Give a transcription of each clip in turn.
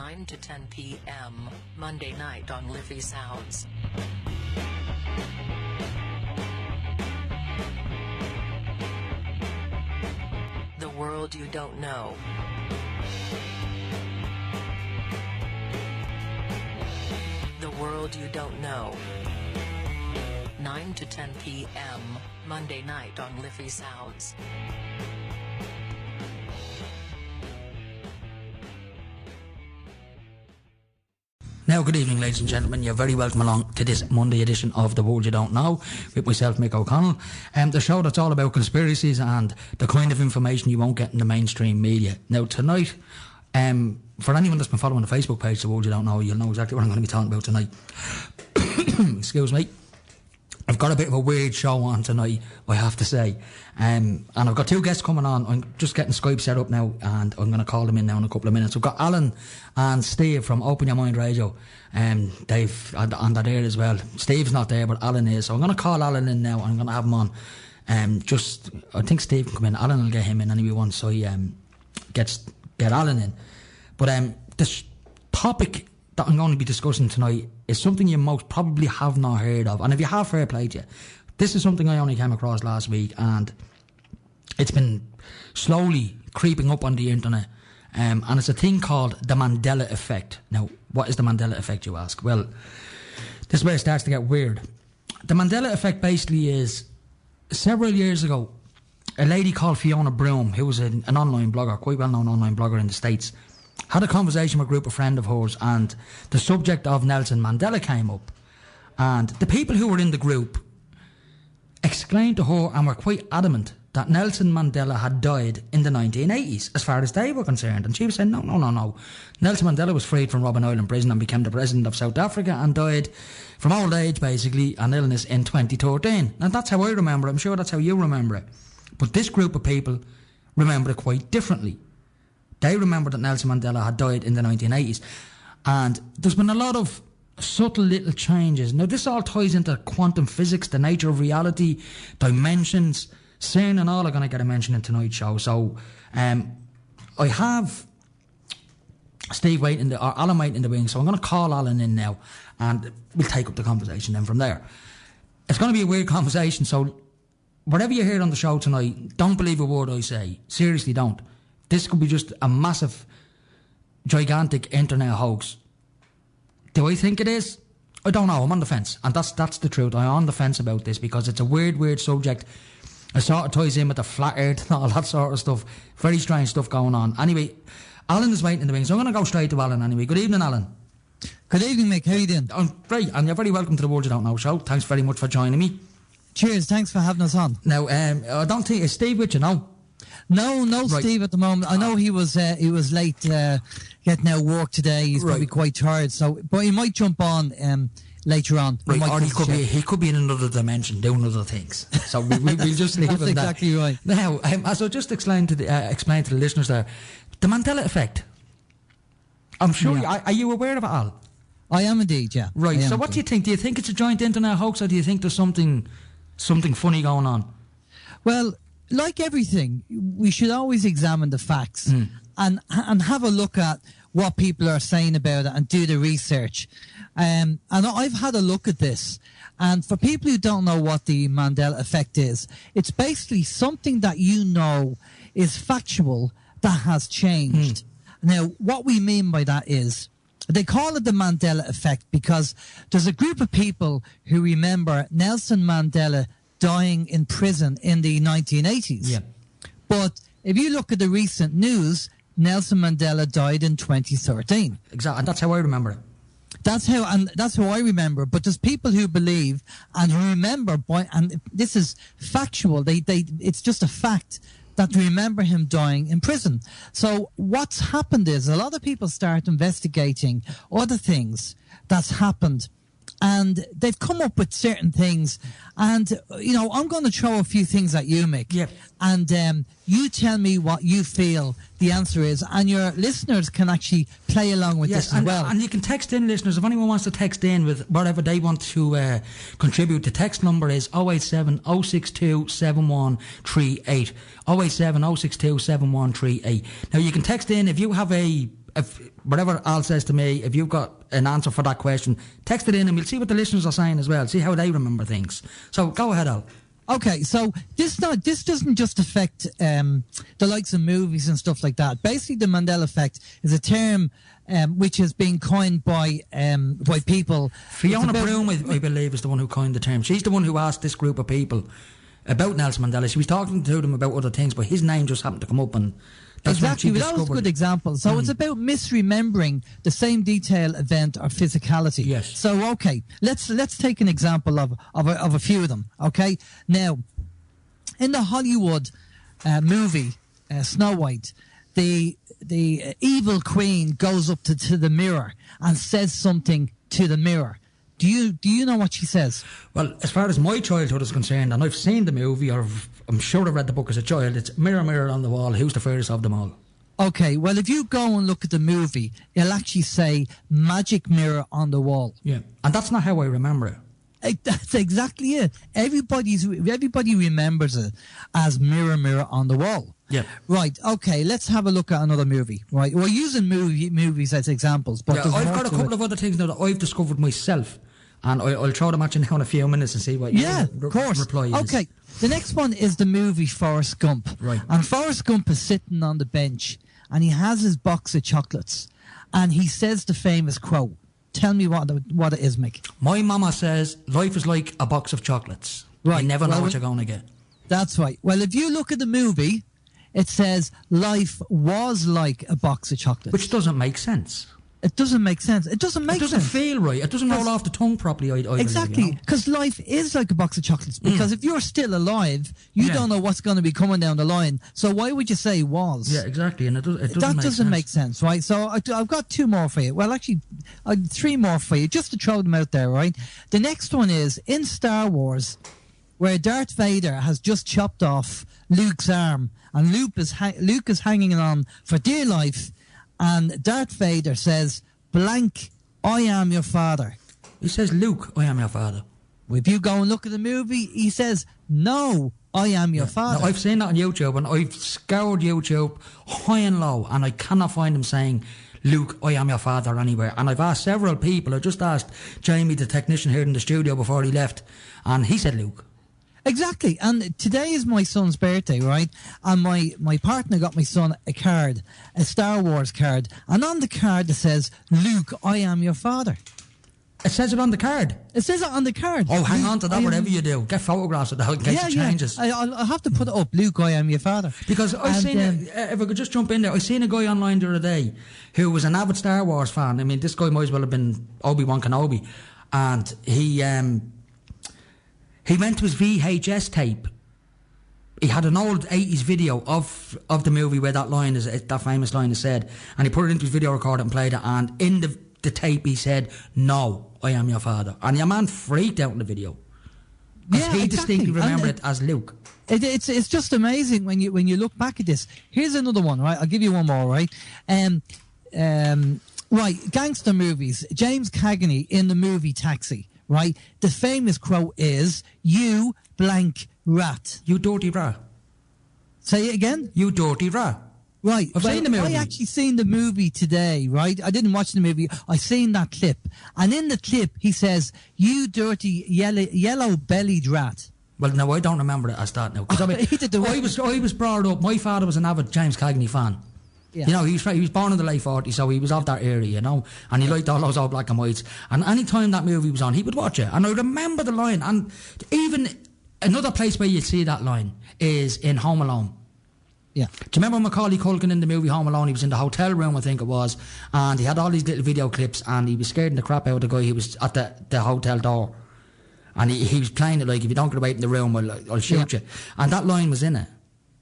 9 to 10 p.m. Monday night on Liffey Sounds. The World You Don't Know. The World You Don't Know. 9 to 10 p.m. Monday night on Liffey Sounds. Now, good evening, ladies and gentlemen. You're very welcome along to this Monday edition of The World You Don't Know with myself, Mick O'Connell. The show that's all about conspiracies and the kind of information you won't get in the mainstream media. Now, tonight, for anyone that's been following the Facebook page, The World You Don't Know, you'll know exactly what I'm going to be talking about tonight. Excuse me. I've got a bit of a weird show on tonight, I have to say. And I've got two guests coming on. I'm just getting Skype set up now, and I'm going to call them in now in a couple of minutes. We've got Alan and Steve from Open Your Mind Radio. They've and they're there as well. Steve's not there, but Alan is. So I'm going to call Alan in now, and I'm going to have him on. I think Steve can come in. Alan will get him in anyway once I get Alan in. But this topic that I'm going to be discussing tonight is something you most probably have not heard of. And if you have, fair play to you. This is something I only came across last week, and it's been slowly creeping up on the internet. And it's a thing called the Mandela Effect. Now, what is the Mandela Effect, you ask? Well, this is where it starts to get weird. The Mandela Effect basically is, several years ago, a lady called Fiona Broom, who was an online blogger, quite well-known online blogger in the States, had a conversation with a group of friends of hers, and the subject of Nelson Mandela came up. And the people who were in the group explained to her and were quite adamant that Nelson Mandela had died in the 1980s, as far as they were concerned. And she was saying, no. Nelson Mandela was freed from Robben Island prison and became the president of South Africa and died from old age, basically, and illness in 2013. And that's how I remember it. I'm sure that's how you remember it. But this group of people remember it quite differently. They remember that Nelson Mandela had died in the 1980s. And there's been a lot of subtle little changes. Now, this all ties into quantum physics, the nature of reality, dimensions. CERN and all are going to get a mention in tonight's show. So, I have Steve waiting, or Alan waiting in the wing. So I'm going to call Alan in now, and we'll take up the conversation then from there. It's going to be a weird conversation. So, whatever you hear on the show tonight, don't believe a word I say. Seriously, don't. This could be just a massive, gigantic internet hoax. Do I think it is? I don't know. I'm on the fence. And that's the truth. I'm on the fence about this because it's a weird subject. It sort of ties in with the flat earth and all that sort of stuff. Very strange stuff going on. Anyway, Alan is waiting in the wings. So I'm going to go straight to Alan anyway. Good evening, Alan. Good evening, Mick. How are you doing? I'm great. And you're very welcome to the World You Don't Know show. Thanks very much for joining me. Cheers. Thanks for having us on. Now, I don't think... Is Steve with you now? No, right. Steve at the moment. I know he was late getting out of work today. He's probably quite tired. But he might jump on later on. Right, or he could be in another dimension doing other things. So we'll just leave That's it exactly that. Right. Now, as I just explained to the listeners there, the Mandela Effect. I'm sure. Yeah. Are you aware of it all? I am indeed. Yeah. Right. So what do you think? Do you think it's a giant internet hoax, or do you think there's something funny going on? Well, like everything, we should always examine the facts and have a look at what people are saying about it and do the research. And I've had a look at this. And for people who don't know what the Mandela Effect is, it's basically something that you know is factual that has changed. Now, what we mean by that is they call it the Mandela Effect because there's a group of people who remember Nelson Mandela dying in prison in the 1980s. Yeah. But if you look at the recent news, Nelson Mandela died in 2013. Exactly, and that's how I remember it. That's how I remember. But there's people who believe and who remember, and this is factual. It's just a fact that remember him dying in prison. So what's happened is a lot of people start investigating other things that's happened. And they've come up with certain things. And, I'm going to throw a few things at you, Mick. Yep. And you tell me what you feel the answer is. And your listeners can actually play along with this as well. And you can text in, listeners. If anyone wants to text in with whatever they want to contribute, the text number is 087 062 7138. 087 062 7138. Now, you can text in if you have a if whatever Al says to me, if you've got an answer for that question, text it in and we'll see what the listeners are saying as well, see how they remember things. So go ahead, Al. Okay, so this doesn't just affect the likes of movies and stuff like that. Basically, the Mandela Effect is a term which has been coined by people. Fiona Broom, I believe, is the one who coined the term. She's the one who asked this group of people about Nelson Mandela. She was talking to them about other things, but his name just happened to come up, and that's exactly. Well, that was a good example. So it's about misremembering the same detail, event, or physicality. Yes. So okay, let's take an example of a few of them. Okay, now in the Hollywood movie Snow White, the evil queen goes up to the mirror and says something to the mirror. Do you know what she says? Well, as far as my childhood is concerned, and I've seen the movie, or I'm sure I read the book as a child, it's mirror, mirror on the wall, who's the fairest of them all? Okay, well, if you go and look at the movie, it'll actually say magic mirror on the wall. Yeah, and that's not how I remember it. That's exactly it. Everybody remembers it as mirror, mirror on the wall. Yeah. Right. Okay. Let's have a look at another movie. Right. We're using movies as examples, but I've got a couple of other things now that I've discovered myself, and I'll throw them at you now in a few minutes and see what of course. Reply is. Okay. The next one is the movie Forrest Gump. Right. And Forrest Gump is sitting on the bench, and he has his box of chocolates, and he says the famous quote. Tell me what it is, Mick. My mama says life is like a box of chocolates. Right. You never know what you're going to get. That's right. Well, if you look at the movie, it says life was like a box of chocolates. Which doesn't make sense. It doesn't make sense. It doesn't feel right. It doesn't roll off the tongue properly. Exactly. Because life is like a box of chocolates. Because if you're still alive, you don't know what's going to be coming down the line. So why would you say was? Yeah, exactly. And it doesn't make sense, right? So I've got two more for you. Well, actually, three more for you, just to throw them out there, right? The next one is in Star Wars, where Darth Vader has just chopped off Luke's arm, and Luke is hanging on for dear life. And Darth Vader says, blank, I am your father. He says, Luke, I am your father. Well, if you go and look at the movie, he says, no, I am your father. Now, I've seen that on YouTube, and I've scoured YouTube high and low, and I cannot find him saying, Luke, I am your father anywhere. And I've asked several people. I just asked Jamie, the technician here in the studio before he left, and he said Luke. Exactly. And today is my son's birthday, right? And my partner got my son a card, a Star Wars card. And on the card it says, Luke, I am your father. It says it on the card? It says it on the card. Oh, hang on to that, whatever you do. Get photographs of that in case it changes. I'll have to put it up. Luke, I am your father. Because I've seen, if I could just jump in there, I seen a guy online the other day who was an avid Star Wars fan. I mean, this guy might as well have been Obi-Wan Kenobi. And he went to his VHS tape. He had an old 80s video of the movie where that famous line is said, and he put it into his video recorder and played it, and in the tape he said, no, I am your father. And your man freaked out in the video. Because he distinctly remembered it as Luke. It's just amazing when you look back at this. Here's another one, right? I'll give you one more, right? Right, gangster movies. James Cagney in the movie Taxi. Right, the famous quote is, you blank rat. You dirty rat. Say it again? You dirty rat. Right. I've seen the movie. I actually seen the movie today, right? I didn't watch the movie. I seen that clip. And in the clip, he says, you dirty yellow-bellied rat. Well, no, I don't remember it as that now. Because I was brought up, my father was an avid James Cagney fan. Yeah. You know, he was born in the late 40s, so he was of that era, you know, and he liked all those old black and whites. And any time that movie was on, he would watch it. And I remember the line. And even another place where you see that line is in Home Alone. Yeah. Do you remember Macaulay Culkin in the movie Home Alone? He was in the hotel room, I think it was, and he had all these little video clips, and he was scaring the crap out of the guy who was at the hotel door. And he was playing it like, if you don't get away from the room, I'll shoot you. And that line was in it.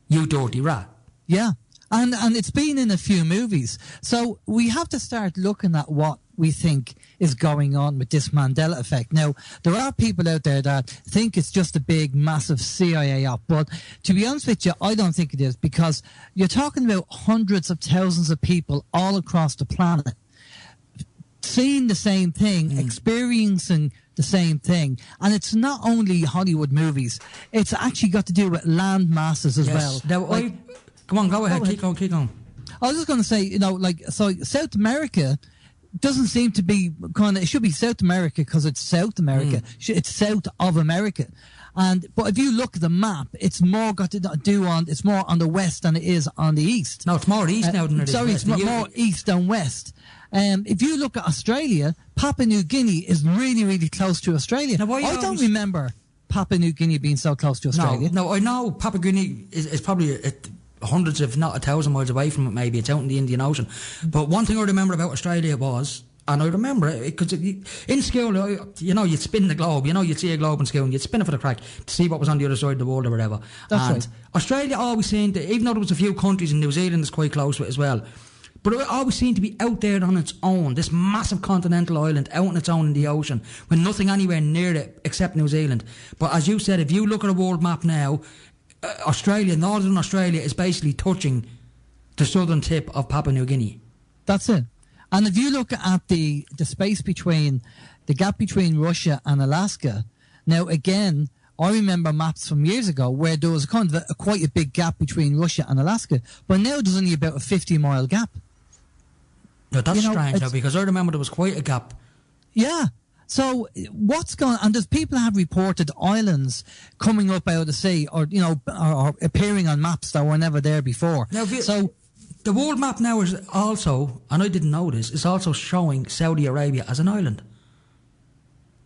You dirty rat. Yeah. And it's been in a few movies. So we have to start looking at what we think is going on with this Mandela Effect. Now, there are people out there that think it's just a big, massive CIA op. But to be honest with you, I don't think it is, because you're talking about hundreds of thousands of people all across the planet seeing the same thing, experiencing the same thing. And it's not only Hollywood movies. It's actually got to do with land masses as well. Now, come on, go ahead. Keep on. I was just going to say, so South America doesn't seem to be it should be South America because it's South America. It's south of America. But if you look at the map, it's more got to do it's more on the west than it is on the east. No, it's more east now than it is sorry, west. it's more east than west. If you look at Australia, Papua New Guinea is really, really close to Australia. Now, I don't remember Papua New Guinea being so close to Australia. No, I know Papua Guinea is probably hundreds, if not 1,000 miles away from it, maybe. It's out in the Indian Ocean. But one thing I remember about Australia was, and I remember it because in school, you'd spin the globe, you'd see a globe in school and you'd spin it for the crack to see what was on the other side of the world or whatever. That's right. Australia always seemed to, even though there was a few countries, and New Zealand is quite close to it as well, but it always seemed to be out there on its own, this massive continental island out on its own in the ocean, with nothing anywhere near it except New Zealand. But as you said, if you look at a world map now, Northern Australia is basically touching the southern tip of Papua New Guinea. That's it. And if you look at the space between, the gap between Russia and Alaska, now again, I remember maps from years ago where there was kind of quite a big gap between Russia and Alaska, but now there's only about a 50-mile gap. No, that's strange now, because I remember there was quite a gap. Yeah. So what's going on? And there's people have reported islands coming up out of the sea, or appearing on maps that were never there before. Now, the world map now is also, and I didn't know this, is also showing Saudi Arabia as an island.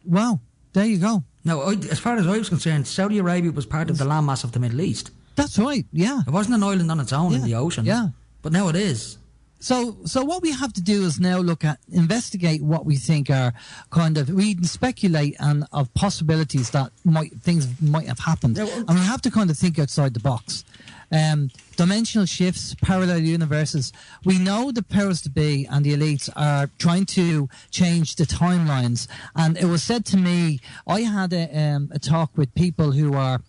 Wow, there you go. Now, as far as I was concerned, Saudi Arabia was part of the landmass of the Middle East. That's right, yeah. It wasn't an island on its own in the ocean. Yeah. But now it is. So what we have to do is now investigate what we think are read and speculate of possibilities that things might have happened. And we have to kind of think outside the box. Dimensional shifts, parallel universes. We know the powers to be and the elites are trying to change the timelines. And it was said to me, I had a talk with people who are,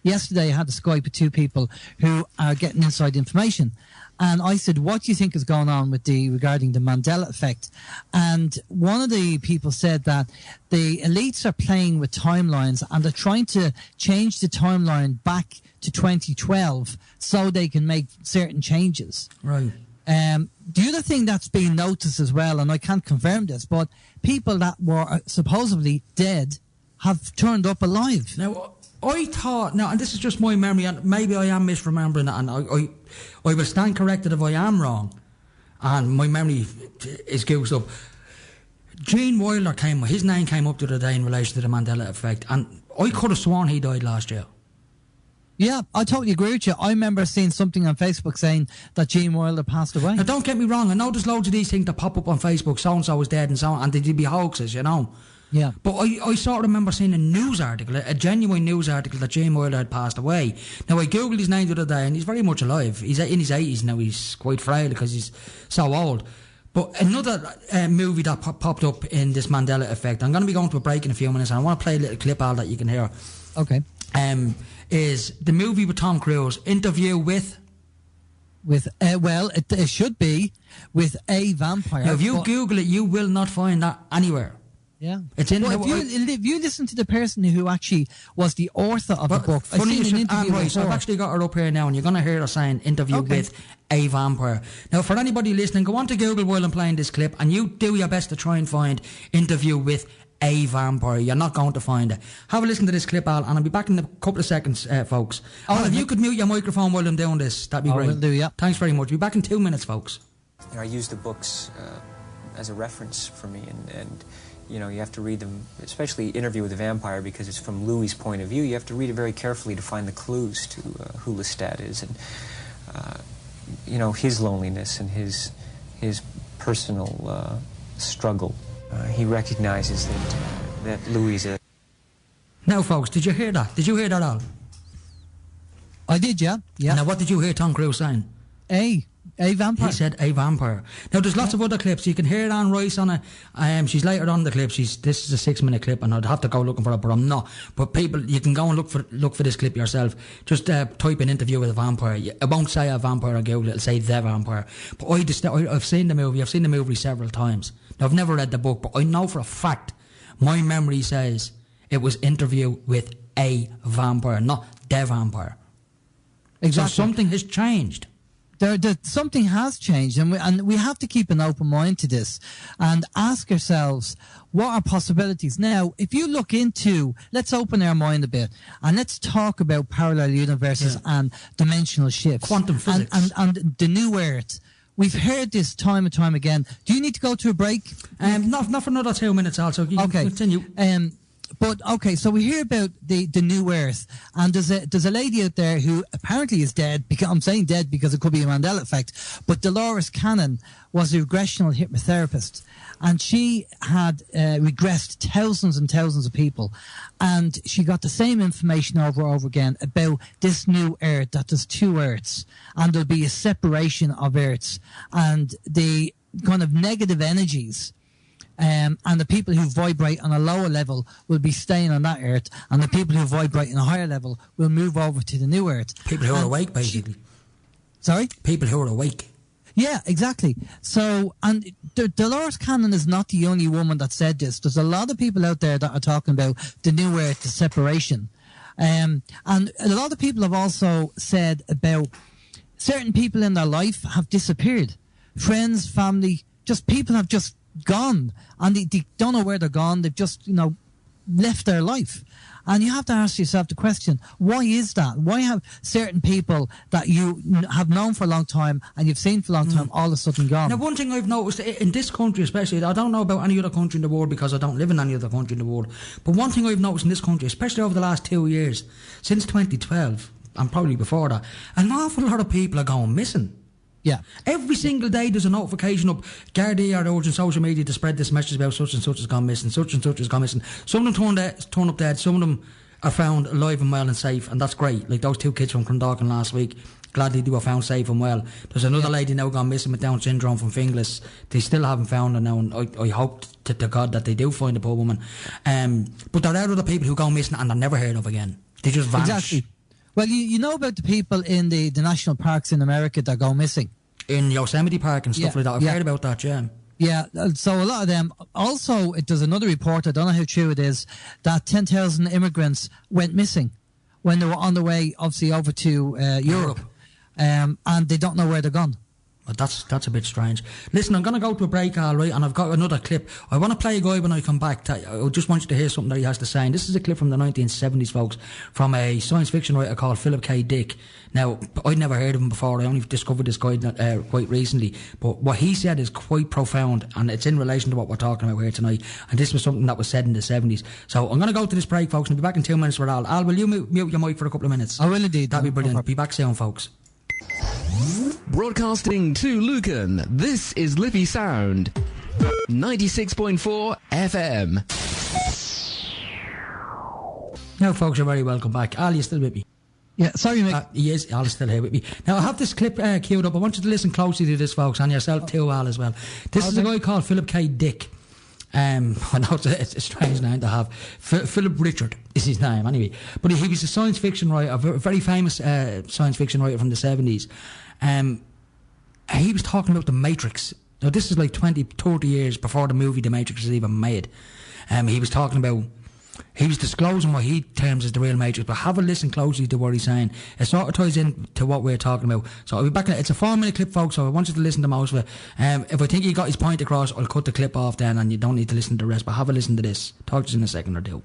yesterday I had a Skype with two people who are getting inside information. And I said, what do you think is going on regarding the Mandela Effect? And one of the people said that the elites are playing with timelines and they're trying to change the timeline back to 2012 so they can make certain changes. Right. The other thing that's been noticed as well, and I can't confirm this, but people that were supposedly dead have turned up alive. Now, I thought, and this is just my memory, and maybe I am misremembering it, and I will stand corrected if I am wrong, and my memory is goosed up. Gene Wilder his name came up the other day in relation to the Mandela Effect, and I could have sworn he died last year. Yeah, I totally agree with you. I remember seeing something on Facebook saying that Gene Wilder passed away. Now, don't get me wrong, I know there's loads of these things that pop up on Facebook, so-and-so is dead and so on, and they'd be hoaxes, Yeah. But I sort of remember seeing a news article, a genuine news article that Gene Wilder had passed away. Now, I googled his name the other day and he's very much alive. He's in his 80s now, he's quite frail because he's so old. But another movie that popped up in this Mandela Effect, I'm going to be going to a break in a few minutes and I want to play a little clip out that you can hear. Okay. Is the movie with Tom Cruise, Interview with... it should be with a vampire. Now, if you Google it, you will not find that anywhere. Yeah, it's in. Well, if you listen to the person who actually was the author of the book, funny you should, right, so I've actually got her up here now, and you're going to hear her saying "interview with a vampire." Now, for anybody listening, go on to Google while I'm playing this clip, and you do your best to try and find "interview with a vampire." You're not going to find it. Have a listen to this clip, Al, and I'll be back in a couple of seconds, folks. Al, if you could mute your microphone while I'm doing this, that'd be great. Will do, yeah. Thanks very much. Be back in 2 minutes, folks. I use the books as a reference for me, and you have to read them, especially Interview with a Vampire, because it's from Louis' point of view. You have to read it very carefully to find the clues to who Lestat is, and his loneliness and his personal struggle. He recognizes that Louis is Now, folks, did you hear that? Did you hear that, Al? I did, yeah. Now, what did you hear Tom Cruise saying? A vampire. He said a vampire. Now, there's lots of other clips. You can hear Anne Rice on it. She's later on the clip. This is a 6-minute clip, and I'd have to go looking for it, but I'm not. But people, you can go and look for this clip yourself. Just type in "interview with a vampire." It won't say a vampire on Google. It'll say "the vampire." But I've seen the movie. I've seen the movie several times. Now, I've never read the book, but I know for a fact my memory says it was "interview with a vampire," not "the vampire." Exactly. So something has changed. something has changed, and we have to keep an open mind to this and ask ourselves, what are possibilities? Now, if you look into, let's open our mind a bit, and let's talk about parallel universes and dimensional shifts. Quantum physics. And the new Earth. We've heard this time and time again. Do you need to go to a break? Not for another 2 minutes also. You can continue. But okay, so we hear about the new Earth, and there's a lady out there who apparently is dead. Because I'm saying dead because it could be a Mandela effect. But Dolores Cannon was a regressional hypnotherapist, and she had regressed thousands and thousands of people, and she got the same information over and over again about this new Earth, that there's two Earths, and there'll be a separation of Earths, and the kind of negative energies. And the people who vibrate on a lower level will be staying on that Earth, and the people who vibrate on a higher level will move over to the new Earth. People who are awake, basically. Sorry? People who are awake. Yeah, exactly. So, and Dolores Cannon is not the only woman that said this. There's a lot of people out there that are talking about the new Earth, the separation. And a lot of people have also said about certain people in their life have disappeared. Friends, family, just people have just gone, and they don't know where they're gone. They've just, left their life. And you have to ask yourself the question, why is that? Why have certain people that you have known for a long time and you've seen for a long time all of a sudden gone? Now, one thing I've noticed in this country especially, I don't know about any other country in the world because I don't live in any other country in the world, but one thing I've noticed in this country, especially over the last 2 years, since 2012, and probably before that, an awful lot of people are going missing. Yeah. Every single day there's a notification up, Gardaí are urging social media to spread this message about such and such has gone missing, such and such has gone missing. Some of them turn up dead, some of them are found alive and well and safe, and that's great. Like those 2 kids from Clondalkin last week, gladly they were found safe and well. There's another lady now gone missing with Down syndrome from Finglas. They still haven't found her now, and I hope to God that they do find the poor woman. But there are other people who go missing and they're never heard of again. They just vanish. Exactly. Well, you know about the people in the national parks in America that go missing? In Yosemite Park and stuff like that. I've heard about that, yeah. Yeah, so a lot of them. Also, there's another report, I don't know how true it is, that 10,000 immigrants went missing when they were on their way, obviously, over to Europe. And they don't know where they're gone. Well, that's a bit strange. Listen, I'm going to go to a break, all right, and I've got another clip. I want to play a guy when I come back. I just want you to hear something that he has to say. And this is a clip from the 1970s, folks, from a science fiction writer called Philip K. Dick. Now, I'd never heard of him before. I only discovered this guy quite recently. But what he said is quite profound, and it's in relation to what we're talking about here tonight. And this was something that was said in the 70s. So I'm going to go to this break, folks, and I'll be back in 2 minutes with Al. Al, will you mute your mic for a couple of minutes? I will indeed. That'd be brilliant. Be back soon, folks. Broadcasting to Lucan, this is Liffey Sound, 96.4 FM. Now, folks, you're very welcome back. Al, you still with me? Yeah, sorry, Mick. He is. Al is still here with me. Now, I have this clip queued up. I want you to listen closely to this, folks, and yourself too, Al, as well. This is a guy called Philip K. Dick. I know it's a strange name to have. Philip Richard is his name, anyway. But he was a science fiction writer, a very famous science fiction writer from the 70s. He was talking about the Matrix. Now, this is like 20, 30 years before the movie The Matrix was even made. He was talking about... He was disclosing what he terms as the real Matrix, but have a listen closely to what he's saying. It sort of ties in to what we're talking about. So I'll be back. It's a 4-minute clip, folks, so I want you to listen to most of it. If I think he got his point across, I'll cut the clip off then, and you don't need to listen to the rest, but have a listen to this. Talk to us in a second or two.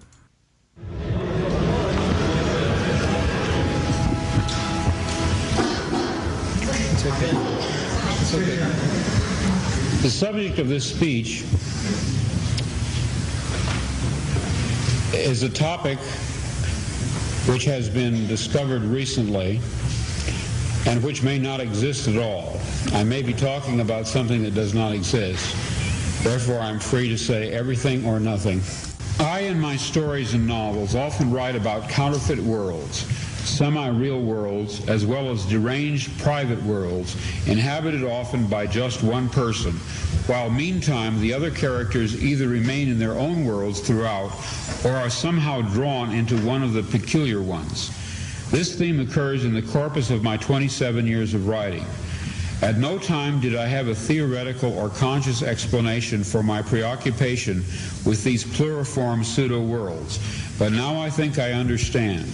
It's okay. It's okay. The subject of this speech is a topic which has been discovered recently and which may not exist at all. I may be talking about something that does not exist. Therefore, I'm free to say everything or nothing. I, in my stories and novels, often write about counterfeit worlds, semi-real worlds, as well as deranged private worlds, inhabited often by just one person, while meantime the other characters either remain in their own worlds throughout or are somehow drawn into one of the peculiar ones. This theme occurs in the corpus of my 27 years of writing. At no time did I have a theoretical or conscious explanation for my preoccupation with these pluriform pseudo-worlds, but now I think I understand.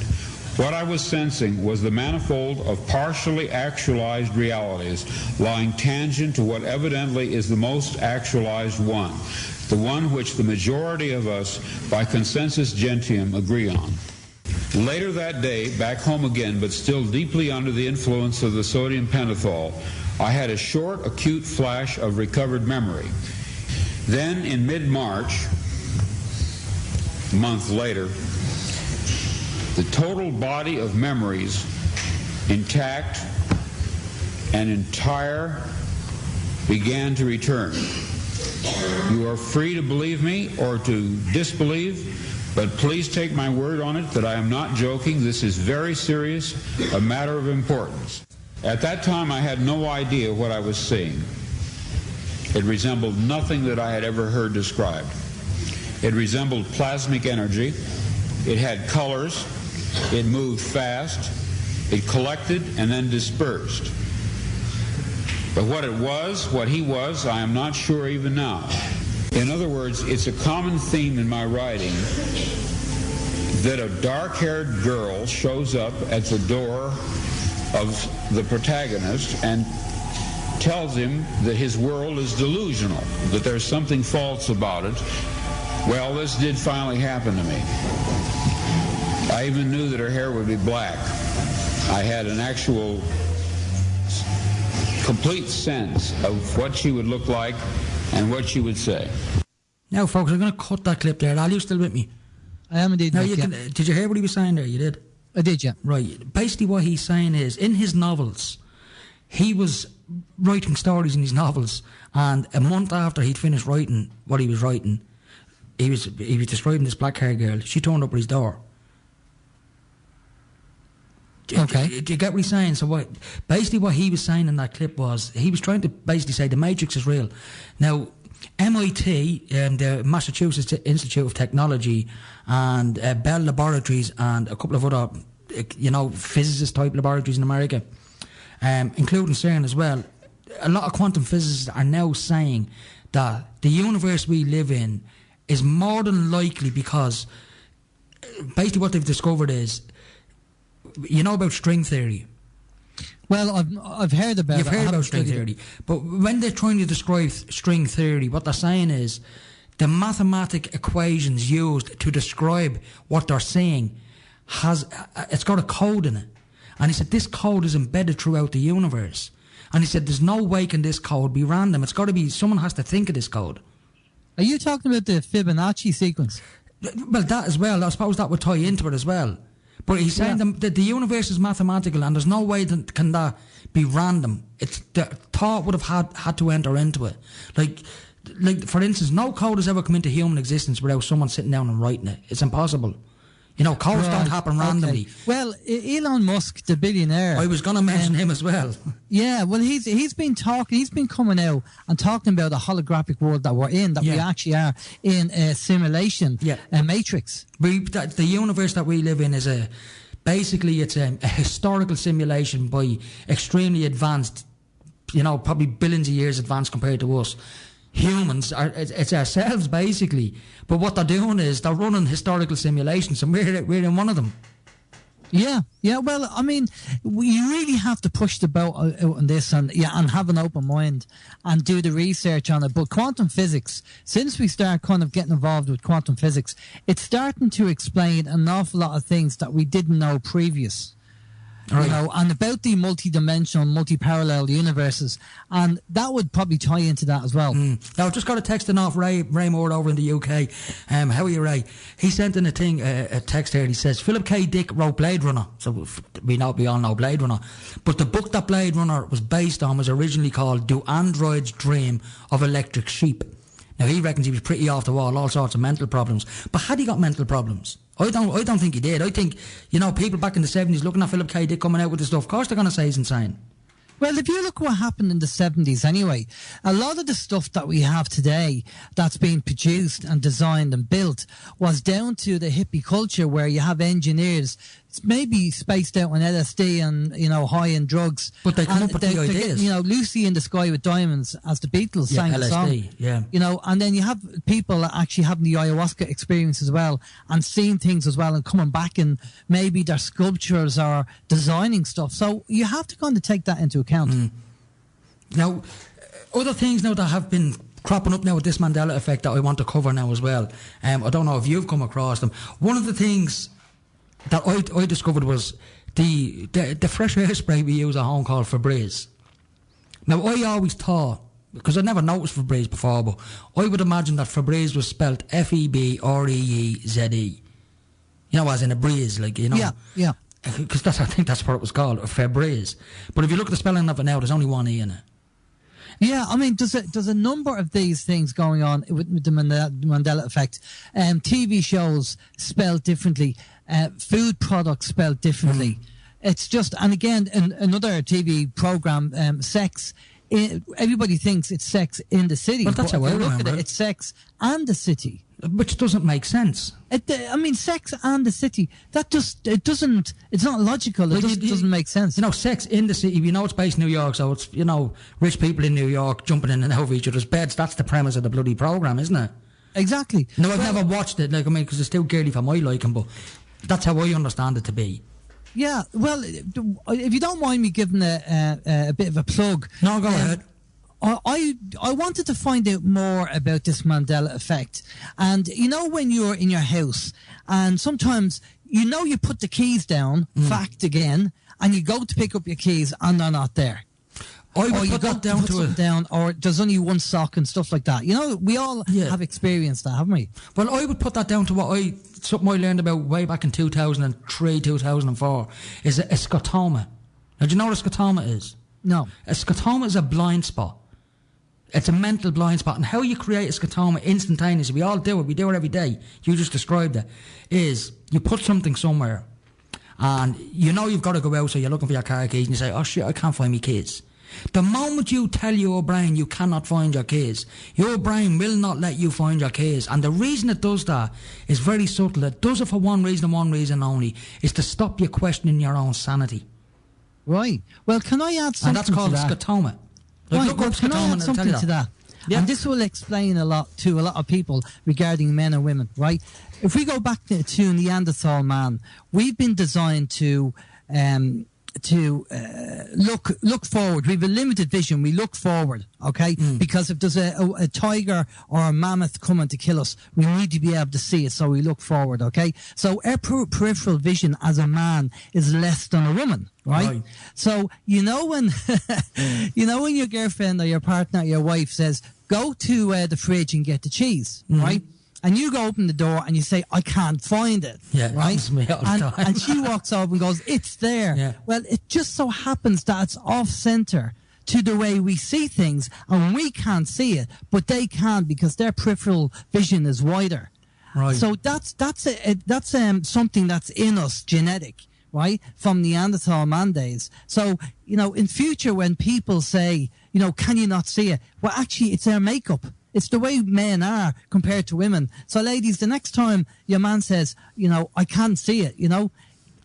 What I was sensing was the manifold of partially actualized realities lying tangent to what evidently is the most actualized one, the one which the majority of us, by consensus gentium, agree on. Later that day, back home again, but still deeply under the influence of the sodium pentothal, I had a short, acute flash of recovered memory. Then, in mid-March, a month later, the total body of memories, intact and entire, began to return. You are free to believe me or to disbelieve, but please take my word on it that I am not joking. This is very serious, a matter of importance. At that time, I had no idea what I was seeing. It resembled nothing that I had ever heard described. It resembled plasmic energy. It had colors. It moved fast. It collected and then dispersed. But what it was, what he was, I am not sure even now. In other words, it's a common theme in my writing that a dark-haired girl shows up at the door of the protagonist and tells him that his world is delusional, that there's something false about it. Well, this did finally happen to me. I even knew that her hair would be black. I had an actual complete sense of what she would look like and what she would say. Now, folks, I'm going to cut that clip there. Are you still with me? I am indeed. Now, did you hear what he was saying there? You did? I did, yeah. Right. Basically what he's saying is, in his novels, he was writing stories in his novels, and a month after he'd finished writing what he was writing, he was describing this black-haired girl. She turned up at his door. Okay. Do you get what he's saying? So basically what he was saying in that clip was, he was trying to basically say the Matrix is real. Now, MIT, the Massachusetts Institute of Technology, and Bell Laboratories, and a couple of other, physicist-type laboratories in America, including CERN as well, a lot of quantum physicists are now saying that the universe we live in is more than likely, because basically what they've discovered is, you know about string theory? Well, I've heard about it. You've heard about string theory. But when they're trying to describe string theory, what they're saying is the mathematic equations used to describe what they're saying it's got a code in it. And he said this code is embedded throughout the universe. And he said there's no way can this code be random. It's got to be, someone has to think of this code. Are you talking about the Fibonacci sequence? Well, that as well. I suppose that would tie into it as well. But he's saying that the universe is mathematical, and there's no way that can that be random. It's the thought would have had to enter into it. Like for instance, no code has ever come into human existence without someone sitting down and writing it. It's impossible. Codes don't happen randomly. Okay. Well, Elon Musk, the billionaire. I was going to mention him as well. Yeah, well, he's been coming out and talking about a holographic world that we're in, that we actually are in a simulation, a matrix. The universe that we live in is basically it's a historical simulation by extremely advanced, probably billions of years advanced compared to us. Humans it's ourselves basically, but what they're doing is they're running historical simulations, and we're in one of them. Yeah. Well, I mean, you really have to push the boat out on this, and have an open mind and do the research on it. But quantum physics, since we start kind of getting involved with quantum physics, it's starting to explain an awful lot of things that we didn't know previous. Right. And about the multi-dimensional, multi-parallel universes, and that would probably tie into that as well. Now, I've just got a text off Ray Moore over in the UK. How are you, Ray? He sent in a text here, and he says, Philip K. Dick wrote Blade Runner, so we all know Blade Runner, but the book that Blade Runner was based on was originally called Do Androids Dream of Electric Sheep? Now, he reckons he was pretty off the wall, all sorts of mental problems. But had he got mental problems? I don't think he did. I think, people back in the 70s looking at Philip K. Dick coming out with this stuff, of course they're going to say he's insane. Well, if you look what happened in the 70s anyway, a lot of the stuff that we have today that's been produced and designed and built was down to the hippie culture, where you have engineers maybe spaced out on LSD and, you know, high in drugs. But they come up with the ideas. You know, Lucy in the Sky with Diamonds, as the Beatles sang the song. Yeah. You know, and then you have people actually having the ayahuasca experience as well and seeing things as well and coming back and maybe their sculptures or designing stuff. So you have to kind of take that into account. Now, other things now that have been cropping up now with this Mandela Effect that I want to cover now as well. I don't know if you've come across them. One of the things that I discovered was the fresh air spray we use at home called Febreze. Now, I always thought, because I never noticed Febreze before, but I would imagine that Febreze was spelt F-E-B-R-E-E-Z-E. You know, as in a breeze, like, you know. Yeah. Because I think that's what it was called, Febreze. But if you look at the spelling of it now, there's only one E in it. Yeah, I mean, there's a number of these things going on with the Mandela Effect. TV shows spelled differently, food products spelled differently. It's just, and again, another TV program, sex. Everybody thinks it's sex in the city. Well, that's how I look remember at it. It's sex and the city. Which doesn't make sense. I mean, sex and the city. It's not logical. It doesn't make sense. You know, sex in the city. You know, it's based in New York, so it's, you know, rich people in New York jumping in and out of each other's beds. That's the premise of the bloody program, isn't it? Exactly. No, I've never watched it. Like, I mean, because it's too girly for my liking, but that's how I understand it to be. Yeah. Well, if you don't mind me giving a bit of a plug. No, go ahead. I wanted to find out more about this Mandela Effect. And, you know, when you're in your house and sometimes, you know, you put the keys down, fact again, and you go to pick up your keys and they're not there. I would put that down to down, or there's only one sock and stuff like that. You know, we all have experienced that, haven't we? Well, I would put that down to something I learned about way back in 2003, 2004, is a scotoma. Now, do you know what a scotoma is? No. A scotoma is a blind spot. It's a mental blind spot. And how you create a scotoma instantaneously, we all do it, we do it every day, you just described it, is you put something somewhere and you know you've got to go out, so you're looking for your car keys and you say, oh shit, I can't find my keys. The moment you tell your brain you cannot find your keys, your brain will not let you find your keys. And the reason it does that is very subtle. It does it for one reason and one reason only, is to stop you questioning your own sanity. Right. Well, can I add something to that? And that's called a scotoma. Right, well, can I add something to that? Yeah. And this will explain a lot to a lot of people regarding men and women, right? If we go back to Neanderthal man, we've been designed to look forward. We've a limited vision. We look forward, okay? Because if there's a tiger or a mammoth coming to kill us, we need to be able to see it, so we look forward, okay? So our peripheral vision as a man is less than a woman, right? So you know when when your girlfriend or your partner or your wife says, go to the fridge and get the cheese, right? And you go open the door and you say, I can't find it. Yeah, right? That's me all the time. And she walks up and goes, it's there. Yeah. Well, it just so happens that it's off-centre to the way we see things, and we can't see it, but they can because their peripheral vision is wider. Right. So that's something that's in us, genetic, right, from Neanderthal man days. So, you know, in future when people say, you know, can you not see it? Well, actually, it's our makeup. It's the way men are compared to women. So, ladies, the next time your man says, you know, I can't see it, you know,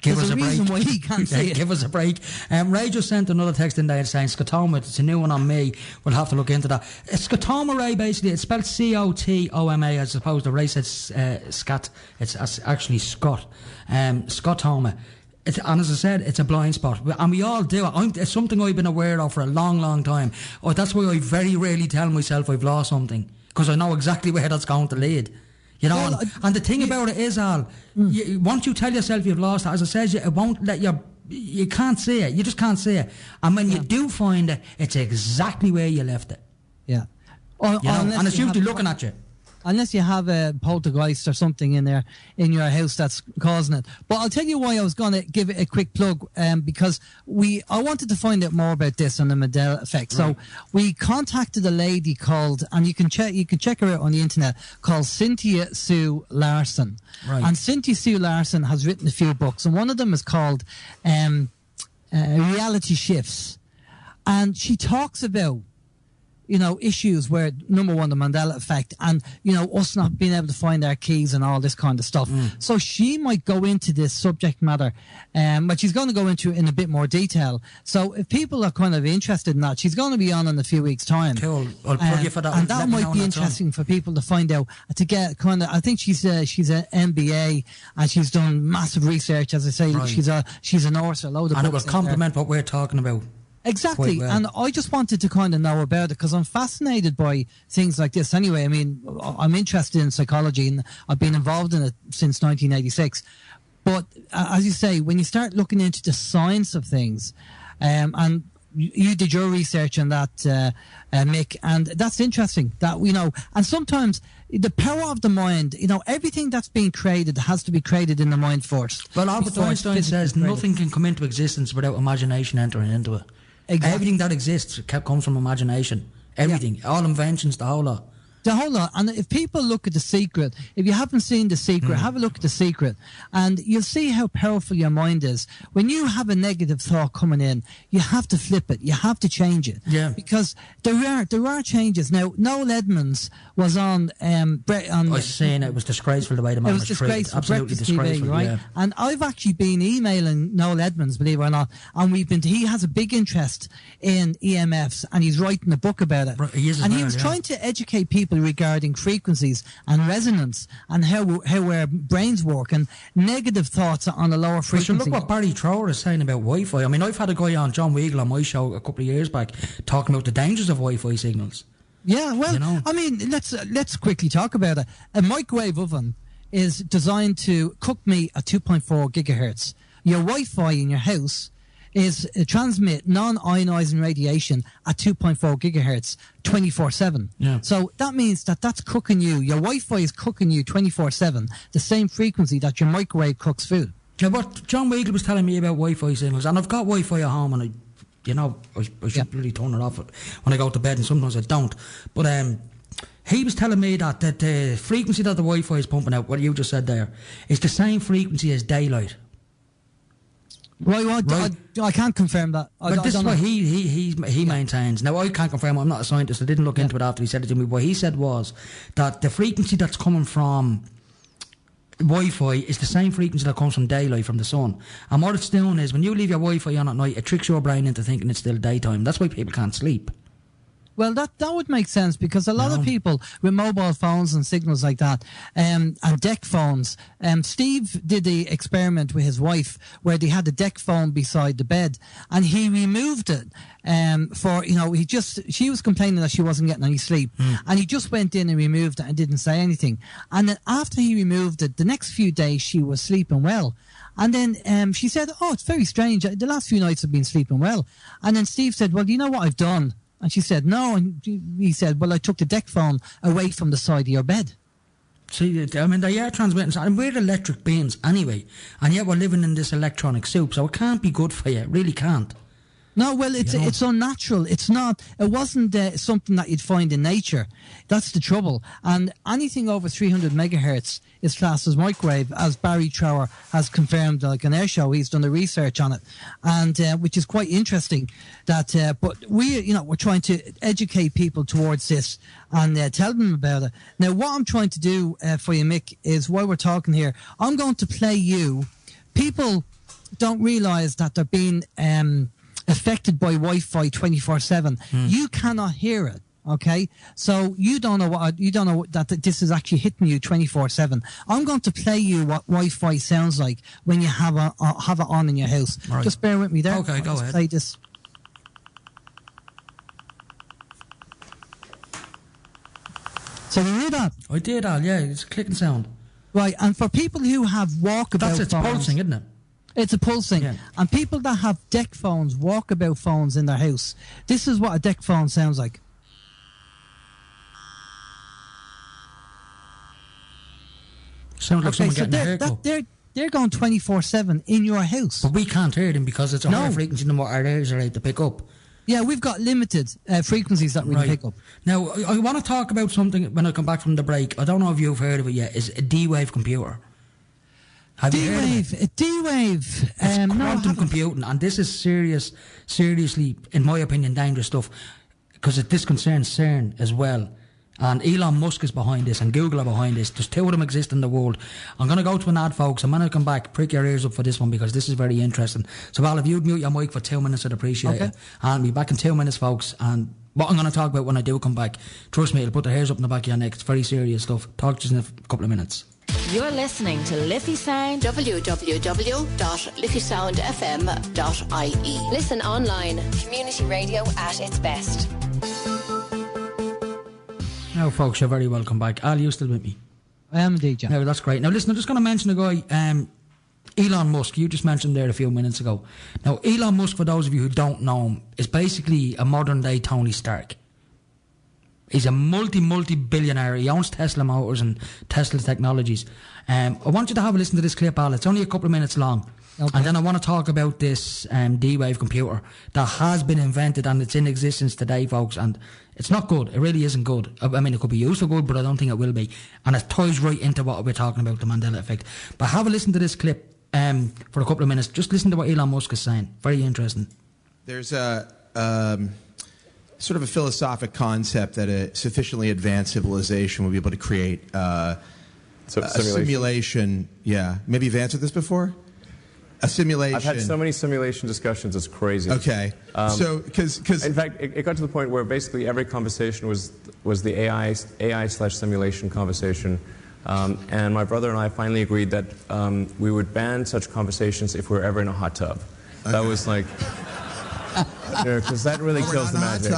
there's a reason why he can't see it. Give us a break. Ray just sent another text in there saying scotoma. It's a new one on me. We'll have to look into that. Scotoma, Ray, basically, it's spelled C-O-T-O-M-A. I suppose the Ray says scat. It's actually Scott. Scotoma. And as I said, it's a blind spot. And we all do it. It's something I've been aware of for a long, long time. That's why I very rarely tell myself I've lost something, because I know exactly where that's going to lead. You know, well, and the thing about it is, Al, once you tell yourself you've lost it, as I said, it won't let you can't see it. You just can't see it. And when you do find it, it's exactly where you left it. Yeah. And it's usually looking at you. Unless you have a poltergeist or something in there in your house that's causing it. But I'll tell you why I was going to give it a quick plug, because I wanted to find out more about this on the Mandela Effect. Right. So we contacted a lady called, and you can check her out on the internet, called Cynthia Sue Larson. Right. And Cynthia Sue Larson has written a few books, and one of them is called Reality Shifts. And she talks about, issues where, number one, the Mandela effect, and, us not being able to find our keys and all this kind of stuff. So she might go into this subject matter, but she's going to go into it in a bit more detail. So if people are kind of interested in that, she's going to be on in a few weeks' time. Cool. I'll plug you for that. And that might be interesting for people to find out, to get kind of, I think she's an MBA, and she's done massive research, as I say. Right. She's an author, a load of and it books will complement what we're talking about. Exactly, well. and I just wanted to kind of know about it because I'm fascinated by things like this. Anyway, I mean, I'm interested in psychology and I've been involved in it since 1986. But as you say, when you start looking into the science of things, and you did your research on that, Mick, and that's interesting. That and sometimes the power of the mind, everything that's being created has to be created in the mind first. Well, Albert Einstein says nothing can come into existence without imagination entering into it. Exactly. Everything that exists comes from imagination. Everything, all inventions, the whole lot. The whole lot. And if people look at The Secret, if you haven't seen The Secret, have a look at The Secret, and you'll see how powerful your mind is. When you have a negative thought coming in, you have to flip it. You have to change it. Yeah. Because there are changes. Now, Noel Edmonds was on... I was saying it was disgraceful the way the man was treated. Absolutely disgraceful, TV, right? Yeah. And I've actually been emailing Noel Edmonds, believe it or not, and he has a big interest in EMFs, and he's writing a book about it. Right, he is as and well, he was yeah. trying to educate people regarding frequencies and resonance and how our brains work and negative thoughts on a lower frequency. But look what Barry Trower is saying about Wi-Fi. I mean, I've had a guy on, John Weagle, on my show a couple of years back talking about the dangers of Wi-Fi signals. Yeah, well, I mean, let's quickly talk about it. A microwave oven is designed to cook meat at 2.4 gigahertz. Your Wi-Fi in your house is transmit non-ionizing radiation at 2.4 gigahertz 24/7. Yeah. So that means that's cooking you. Your Wi-Fi is cooking you 24/7, the same frequency that your microwave cooks food. Now, what John Weagle was telling me about Wi-Fi signals, and I've got Wi-Fi at home, and I should really turn it off when I go to bed, and sometimes I don't. But he was telling me that the frequency that the Wi-Fi is pumping out, what you just said there, is the same frequency as daylight. Right. I can't confirm that. But this is what he maintains. Now, I can't confirm. I'm not a scientist. I didn't look into it after he said it to me. What he said was that the frequency that's coming from Wi-Fi is the same frequency that comes from daylight, from the sun. And what it's doing is, when you leave your Wi-Fi on at night, it tricks your brain into thinking it's still daytime. That's why people can't sleep. Well, that would make sense, because a lot of people with mobile phones and signals like that, and deck phones. Steve did the experiment with his wife where they had a deck phone beside the bed, and he removed it. She was complaining that she wasn't getting any sleep, and he just went in and removed it and didn't say anything. And then after he removed it, the next few days she was sleeping well. And then she said, "Oh, it's very strange. The last few nights I've been sleeping well." And then Steve said, "Well, do you know what I've done?" And she said, "No." And he said, "Well, I took the deck phone away from the side of your bed." See, I mean, they are transmitting, and we're electric beings anyway, and yet we're living in this electronic soup, so it can't be good for you. It really can't. No, well, it's unnatural. It's not. It wasn't something that you'd find in nature. That's the trouble. And anything over 300 megahertz is classed as microwave, as Barry Trower has confirmed, like on our show. He's done the research on it, and which is quite interesting. That, but we're trying to educate people towards this and tell them about it. Now, what I'm trying to do for you, Mick, is while we're talking here, I'm going to play you. People don't realise that they're being affected by Wi-Fi 24/7. You cannot hear it. Okay, so you don't know that this is actually hitting you 24/7. I'm going to play you what Wi-Fi sounds like when you have it on in your house. Right. Just bear with me there. Okay, go ahead. Play this. So you hear that? I did, Al. Yeah, it's a clicking sound. Right, and for people who have walkabout It's phones, pulsing, isn't it? it's a pulsing. Yeah. And people that have deck phones, walkabout phones in their house, this is what a deck phone sounds like. Sounds like someone getting a haircut. They're going 24/7 in your house. But we can't hear them because it's a higher frequency than what our ears are able to pick up. Yeah, we've got limited frequencies that we can pick up. Now, I want to talk about something when I come back from the break. I don't know if you've heard of it yet. It's a D-Wave computer. Have you heard of it? D-Wave. It's quantum computing, and this is seriously, in my opinion, dangerous stuff. because this concerns CERN as well. And Elon Musk is behind this, and Google are behind this. There's two of them exist in the world. I'm going to go to an ad, folks. I'm going to come back. Prick your ears up for this one, because this is very interesting. So, Val, if you'd mute your mic for 2 minutes, I'd appreciate it. And I'll be back in 2 minutes, folks. And what I'm going to talk about when I do come back, trust me, it'll put the hairs up in the back of your neck. It's very serious stuff. Talk to you in a couple of minutes. You're listening to Liffey Sound, www.liffeysoundfm.ie. Listen online. Community radio at its best. Now, folks, you're very welcome back. Al, you still with me? I am indeed, John. No, that's great. Now, listen, I'm just going to mention a guy, Elon Musk. You just mentioned there a few minutes ago. Now, Elon Musk, for those of you who don't know him, is basically a modern-day Tony Stark. He's a multi-billionaire. He owns Tesla Motors and Tesla Technologies. I want you to have a listen to this clip, Al. It's only a couple of minutes long. Okay. And then I want to talk about this D-Wave computer that has been invented and it's in existence today, folks. And it's not good. It really isn't good. I mean, it could be used for good, but I don't think it will be. And it ties right into what we're talking about, the Mandela Effect. But have a listen to this clip for a couple of minutes. Just listen to what Elon Musk is saying. Very interesting. There's a sort of a philosophic concept that a sufficiently advanced civilization will be able to create a simulation. Yeah. Maybe you've answered this before? A simulation. I've had so many simulation discussions, it's crazy. Okay. So, because in fact, it got to the point where basically every conversation was the AI/simulation conversation. And my brother and I finally agreed that we would ban such conversations if we were ever in a hot tub. Okay. That was like... because that really kills the magic.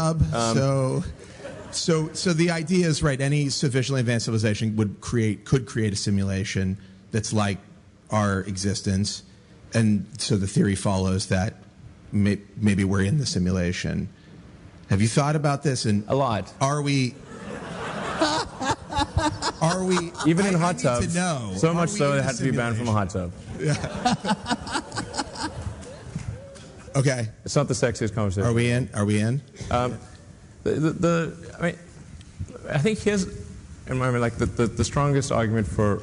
So the idea is, right, any sufficiently advanced civilization could create a simulation that's like our existence, and so the theory follows that maybe we're in the simulation. Have you thought about this? And a lot. Are we even in hot tubs? So much so it had to be banned from a hot tub. Yeah. Okay. It's not the sexiest conversation. Are we in? I mean, I think here's, the strongest argument for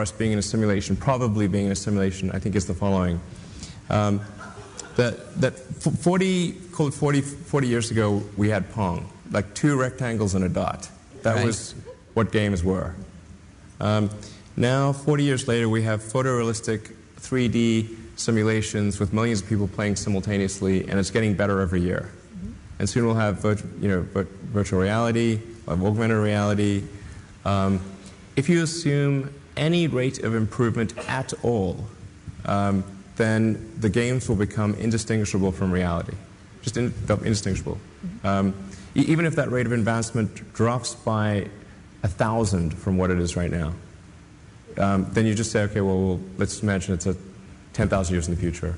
us being in a simulation, probably being in a simulation, I think is the following. That 40 years ago, we had Pong, like two rectangles and a dot. That was what games were. Now, 40 years later, we have photorealistic 3D simulations with millions of people playing simultaneously, and it's getting better every year. And soon we'll have virtual reality, we'll have augmented reality. If you assume any rate of improvement at all, then the games will become indistinguishable from reality, just indistinguishable. Even if that rate of advancement drops by 1,000 from what it is right now, then you just say, okay, well, let's imagine it's 10,000 years in the future,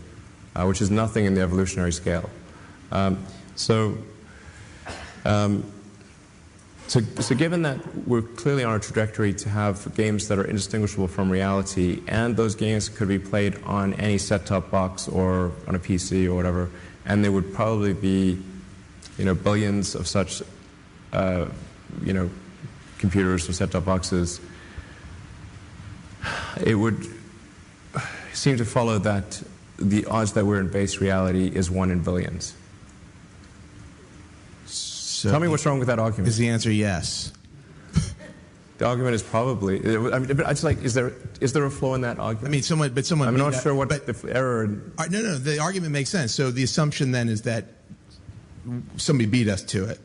which is nothing in the evolutionary scale. So given that we're clearly on a trajectory to have games that are indistinguishable from reality, and those games could be played on any set-top box or on a PC or whatever, and there would probably be, billions of such, computers or set-top boxes, it would seem to follow that the odds that we're in base reality is 1 in billions. So tell me what's wrong with that argument. Is the answer yes? The argument is probably. I mean, but I just like, is there a flaw in that argument? I mean, someone. I'm not sure what the error. No. The argument makes sense. So the assumption then is that somebody beat us to it,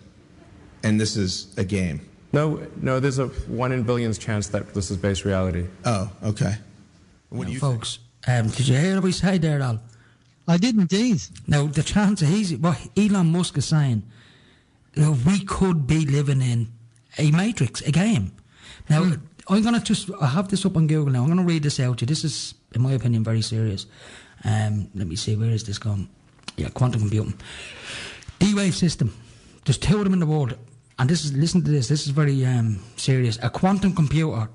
and this is a game. No. There's a 1 in billions chance that this is base reality. Oh, okay. What do you folks? Did you hear what we say there, Al? I did indeed. Now the chance what Elon Musk is saying. We could be living in a matrix, a game. Now, I'm going to I have this up on Google now. I'm going to read this out to you. This is, in my opinion, very serious. Let me see, where is this gone? Yeah, quantum computing. D-Wave system. There's two of them in the world. And listen to this is very serious. A quantum computer,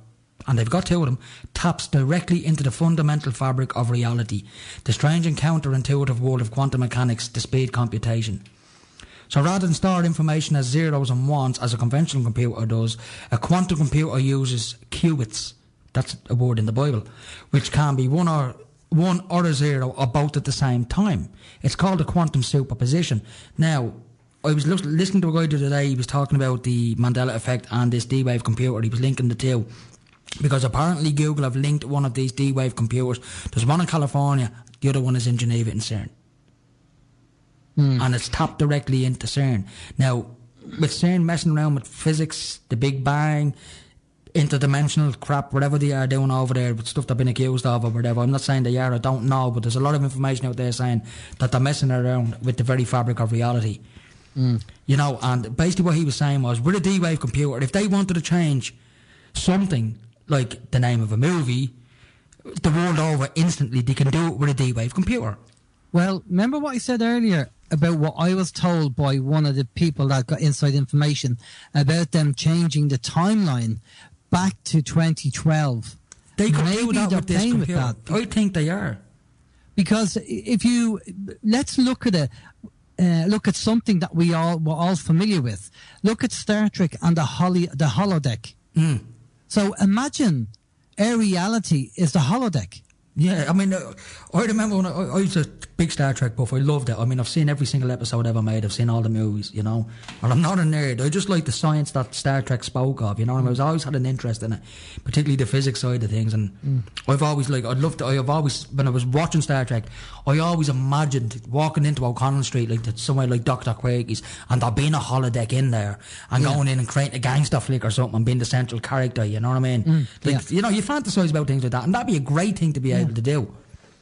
and they've got two of them, taps directly into the fundamental fabric of reality. The strange and counterintuitive world of quantum mechanics, the speed computation. So rather than store information as zeros and ones as a conventional computer does, a quantum computer uses qubits, that's a word in the Bible, which can be one or a zero or both at the same time. It's called a quantum superposition. Now, I was listening to a guy the other day. He was talking about the Mandela Effect and this D-Wave computer. He was linking the two. Because apparently Google have linked one of these D-Wave computers. There's one in California, the other one is in Geneva in CERN. And it's tapped directly into CERN. Now, with CERN messing around with physics, the Big Bang, interdimensional crap, whatever they are doing over there, with stuff they've been accused of or whatever, I'm not saying they are, I don't know, but there's a lot of information out there saying that they're messing around with the very fabric of reality. You know, and basically what he was saying was, with a D-Wave computer, if they wanted to change something like the name of a movie, the world over instantly, they can do it with a D-Wave computer. Well, remember what I said earlier about what I was told by one of the people that got inside information about them changing the timeline back to 2012. They could Maybe do that they're with this playing computer. with that. I think they are. Because if you let's look at look at something that we're all familiar with. Look at Star Trek and the holodeck. So imagine our reality is the holodeck. Yeah, I mean, I remember when I was a big Star Trek buff. I loved it. I mean, I've seen every single episode ever made. I've seen all the movies, you know. And I'm not a nerd. I just like the science that Star Trek spoke of, you know. And I always had an interest in it, particularly the physics side of things. And I've always, when I was watching Star Trek, I always imagined walking into O'Connell Street, like somewhere like Dr. Quake's, and there being a holodeck in there, and going in and creating a gangster flick or something and being the central character, you know what I mean? You know, you fantasize about things like that, and that'd be a great thing to be able to do.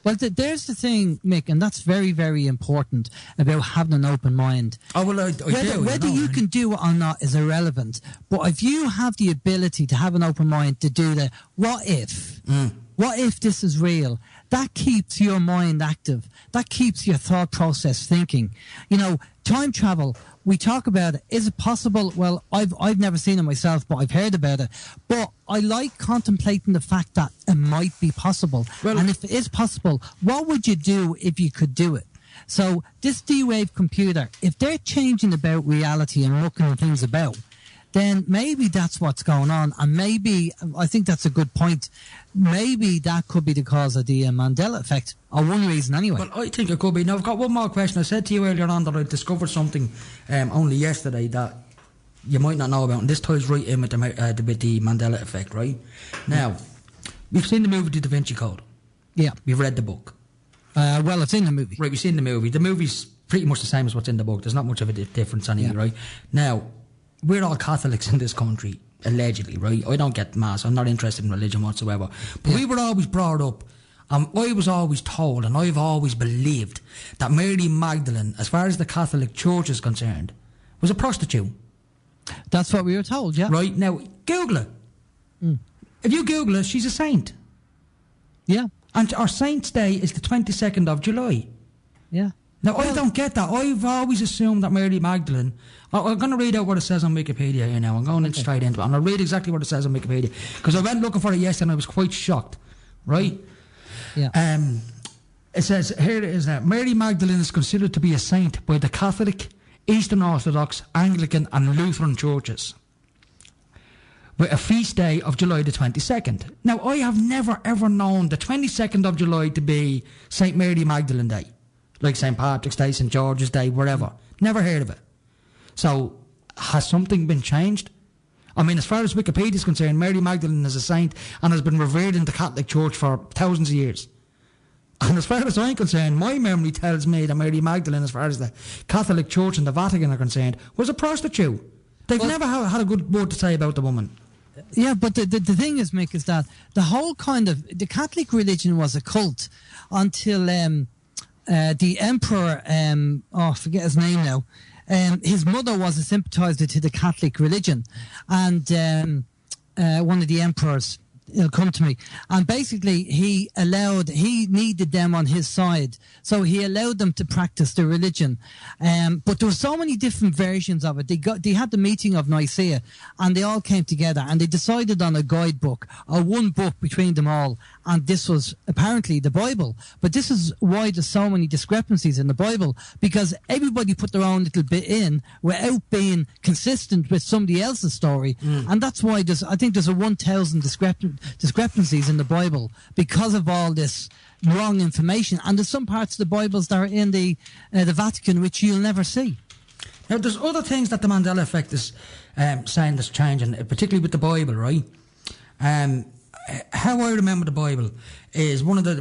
Well, there's the thing, Mick, and that's very, very important about having an open mind. Oh, well, I whether you can do it or not is irrelevant. But if you have the ability to have an open mind to do the what if this is real, that keeps your mind active. That keeps your thought process thinking. You know, time travel, we talk about it. Is it possible? Well, I've never seen it myself, but I've heard about it. But I like contemplating the fact that it might be possible. Well, and if it is possible, what would you do if you could do it? So this D-Wave computer, if they're changing about reality and looking at things about, then maybe that's what's going on. And maybe, I think that's a good point, maybe that could be the cause of the Mandela Effect, or one reason anyway. Well, I think it could be. Now, I've got one more question. I said to you earlier on that I discovered something only yesterday that you might not know about, and this ties right in with the Mandela Effect, right? Now, we've seen the movie The Da Vinci Code. Yeah. We've read the book. Well, it's in the movie. Right, we've seen the movie. The movie's pretty much the same as what's in the book. There's not much of a difference anyway, right? Now, we're all Catholics in this country, allegedly, right? I don't get mass. I'm not interested in religion whatsoever. But we were always brought up, and I was always told, and I've always believed, that Mary Magdalene, as far as the Catholic Church is concerned, was a prostitute. That's what we were told, yeah. Right, now, Google it. If you Google it, she's a saint. Yeah. And our Saint's Day is the 22nd of July. Yeah. Now, I don't get that. I've always assumed that Mary Magdalene... I'm going to read out what it says on Wikipedia here now. I'm going straight into it. And I'll read exactly what it says on Wikipedia. Because I went looking for it yesterday and I was quite shocked. Right? Yeah. It says, here it is now. Mary Magdalene is considered to be a saint by the Catholic, Eastern Orthodox, Anglican and Lutheran churches, with a feast day of July the 22nd. Now, I have never ever known the 22nd of July to be St. Mary Magdalene Day. Like St. Patrick's Day, St. George's Day, wherever. Never heard of it. So, has something been changed? I mean, as far as Wikipedia is concerned, Mary Magdalene is a saint and has been revered in the Catholic Church for thousands of years. And as far as I'm concerned, my memory tells me that Mary Magdalene, as far as the Catholic Church and the Vatican are concerned, was a prostitute. They've never had a good word to say about the woman. Yeah, but the thing is, Mick, is that the whole kind of... The Catholic religion was a cult until the emperor... I forget his name now. His mother was a sympathiser to the Catholic religion. And one of the emperors... It'll come to me. And basically, he needed them on his side. So he allowed them to practice the religion. But there were so many different versions of it. They had the meeting of Nicaea, and they all came together, and they decided on a guidebook, or one book between them all. And this was apparently the Bible. But this is why there's so many discrepancies in the Bible, because everybody put their own little bit in without being consistent with somebody else's story. And that's why I think there's a 1,000 discrepancies in the Bible because of all this wrong information. And there's some parts of the Bibles that are in the Vatican which you'll never see. Now, there's other things that the Mandela Effect is saying that's changing, particularly with the Bible, right? How I remember the Bible is one of the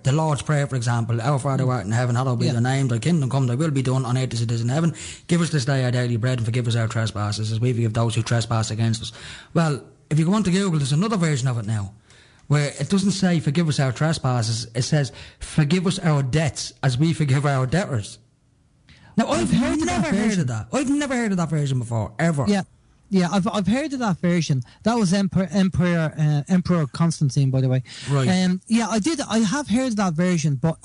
the Lord's Prayer, for example. Our Father who art in heaven, hallowed be thy name. Thy kingdom come. Thy will be done on earth as it is in heaven. Give us this day our daily bread, and forgive us our trespasses, as we forgive those who trespass against us. Well, if you go on to Google, there's another version of it now, where it doesn't say forgive us our trespasses. It says forgive us our debts, as we forgive our debtors. Now, I've never heard of that. I've never heard of that version before, ever. Yeah, I've heard of that version. That was Emperor Constantine, by the way. Right. I have heard of that version, but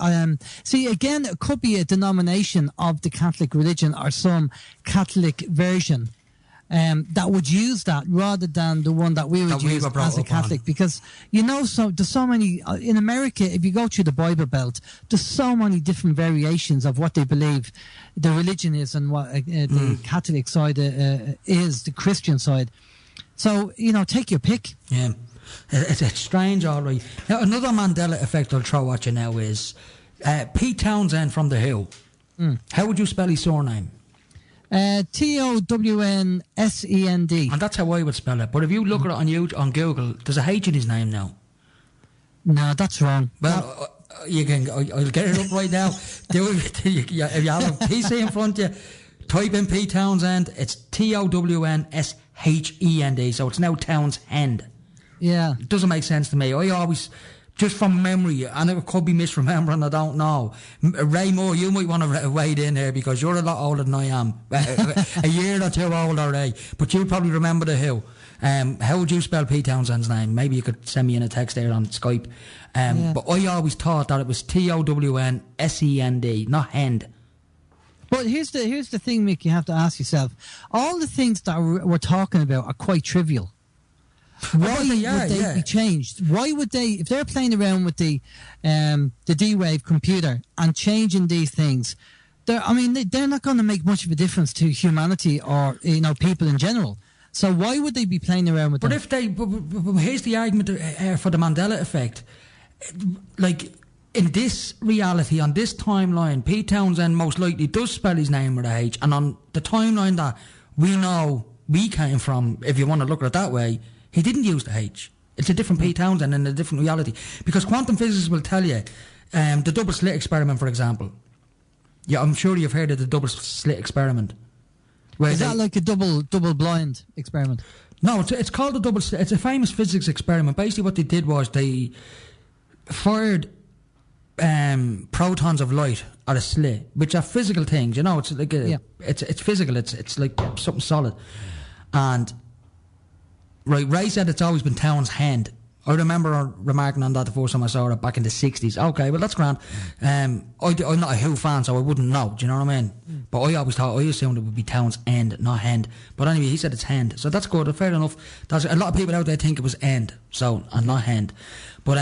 see, again, it could be a denomination of the Catholic religion or some Catholic version that would use that rather than the one that we would use as a Catholic. Because, so there's so many, in America, if you go through the Bible Belt, there's so many different variations of what they believe the religion is and what the Catholic side is, the Christian side. So, take your pick. Yeah. It's strange, all right. Now, another Mandela Effect I'll throw at you now is Pete Townsend from The Who. How would you spell his surname? Townssend. And that's how I would spell it. But if you look at it on Google, there's a H in his name now. No, that's wrong. Well, I'll get it up right now. If you have a PC in front of you, type in Pete Townsend. It's Townshend, so it's now Townsend. Yeah. It doesn't make sense to me. I always, just from memory, and it could be misremembering, I don't know. Ray Moore, you might want to wade in here because you're a lot older than I am. A year or two older, Ray. But you probably remember The Who. How would you spell Pete Townsend's name? Maybe you could send me in a text there on Skype. But I always thought that it was Townssend, not Hend. But here's the thing, Mick, you have to ask yourself. All the things that we're talking about are quite trivial. Why would they be changed? Why would they, if they're playing around with the D-Wave computer and changing these things, they're not going to make much of a difference to humanity or people in general. So why would they be playing around with them? But here's the argument for the Mandela Effect. Like, in this reality, on this timeline, Pete Townsend most likely does spell his name with a H, and on the timeline that we know we came from, if you want to look at it that way, he didn't use the H. It's a different Pete Townsend in a different reality. Because quantum physicists will tell you, the double slit experiment, for example. Yeah, I'm sure you've heard of the double slit experiment. Is that like a double blind experiment? No, it's called a double slit. It's a famous physics experiment. Basically what they did was they fired protons of light at a slit, which are physical things. It's like it's physical. It's like something solid. And Ray said it's always been Townsend. I remember remarking on that the first time I saw it back in the 60s. Okay, well, that's grand. I'm not a Who fan, so I wouldn't know. Do you know what I mean? But I assumed it would be Townsend, not Hend. But anyway, he said it's Hend, so that's good. Fair enough. There's a lot of people out there think it was End, and not Hend. But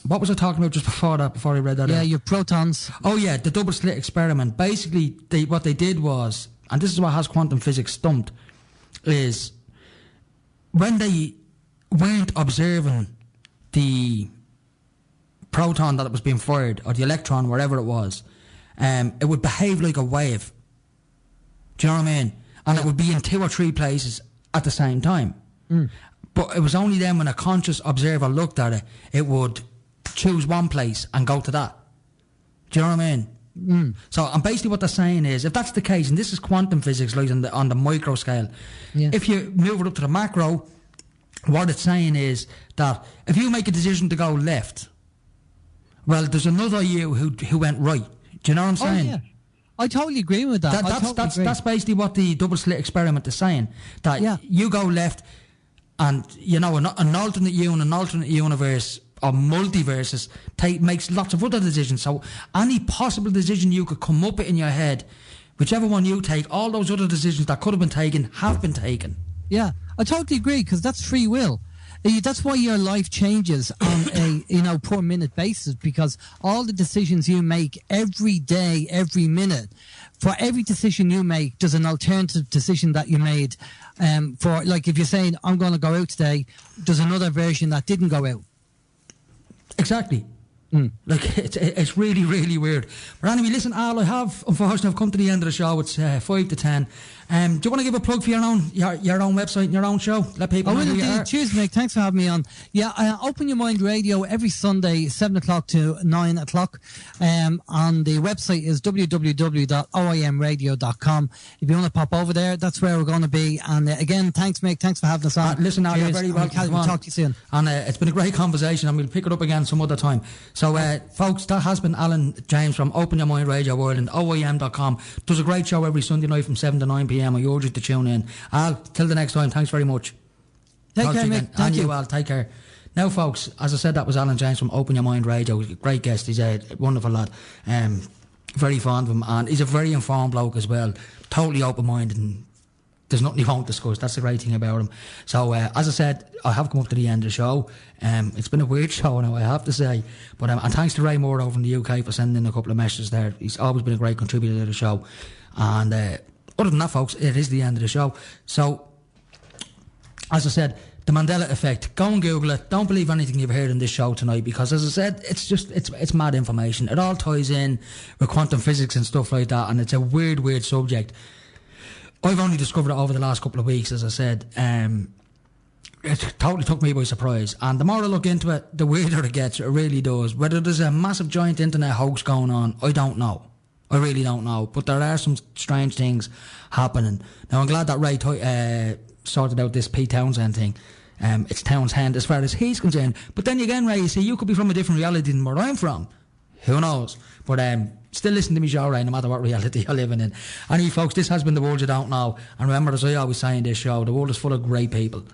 what was I talking about just before that? Before I read that? Yeah, your protons. Oh yeah, the double slit experiment. Basically, what they did was, and this is what has quantum physics stumped, is when they weren't observing the proton that was being fired, or the electron, wherever it was, it would behave like a wave. Do you know what I mean? And it would be in 2 or 3 places at the same time. But it was only then when a conscious observer looked at it, it would choose one place and go to that. Do you know what I mean? So, and basically what they're saying is, if that's the case, and this is quantum physics, like on the micro scale, if you move it up to the macro, what it's saying is that if you make a decision to go left, well, there's another you who went right. Do you know what I'm saying? Oh, yeah. I totally agree with that. That's basically what the double slit experiment is saying. That you go left, and an alternate you in an alternate universe or multiverses makes lots of other decisions. So any possible decision you could come up with in your head, whichever one you take, all those other decisions that could have been taken have been taken. Yeah, I totally agree, because that's free will. That's why your life changes on a per minute basis, because all the decisions you make every day, every minute, for every decision you make, there's an alternative decision that you made. For, like, if you're saying, I'm going to go out today, there's another version that didn't go out. Exactly. Like, it's really, really weird. But anyway, listen, Al, unfortunately, I've come to the end of the show. It's 5 to 10. Do you want to give a plug for your own website and your own show? Let people know who you are. Cheers, Mick. Thanks for having me on. Yeah, Open Your Mind Radio every Sunday, 7 o'clock to 9 o'clock. And the website is www.oymradio.com. If you want to pop over there, that's where we're going to be. And again, thanks, Mick. Thanks for having us on. Listen, Al, you're very welcome. We'll talk to you soon. And it's been a great conversation, and we'll pick it up again some other time. So, folks, that has been Alan James from Open Your Mind Radio World and OYM.com. Does a great show every Sunday night from 7 to 9 p.m. I urge you to tune in. Al, till the next time, thanks very much. Take care, Mick. Thank you. Al, take care. Now, folks, as I said, that was Alan James from Open Your Mind Radio. Great guest. He's a wonderful lad. Very fond of him, and he's a very informed bloke as well. Totally open-minded, and there's nothing he won't discuss. That's the great thing about him. So, as I said, I have come up to the end of the show. It's been a weird show now, I have to say. But and thanks to Ray Moore over in the UK for sending in a couple of messages there. He's always been a great contributor to the show. And other than that, folks, it is the end of the show. So, as I said, the Mandela Effect. Go and Google it. Don't believe anything you've heard in this show tonight, because, as I said, it's mad information. It all ties in with quantum physics and stuff like that, and it's a weird subject. I've only discovered it over the last couple of weeks, as I said. It totally took me by surprise. And the more I look into it, the weirder it gets. It really does. Whether there's a massive giant internet hoax going on, I don't know. I really don't know. But there are some strange things happening. Now, I'm glad that Ray sorted out this Pete Townsend thing. It's Townsend as far as he's concerned. But then again, Ray, you see, you could be from a different reality than where I'm from. Who knows? But still listen to me show, Ray, no matter what reality you're living in. Anyway, folks, this has been The World You Don't Know. And remember, as I always say in this show, the world is full of great people.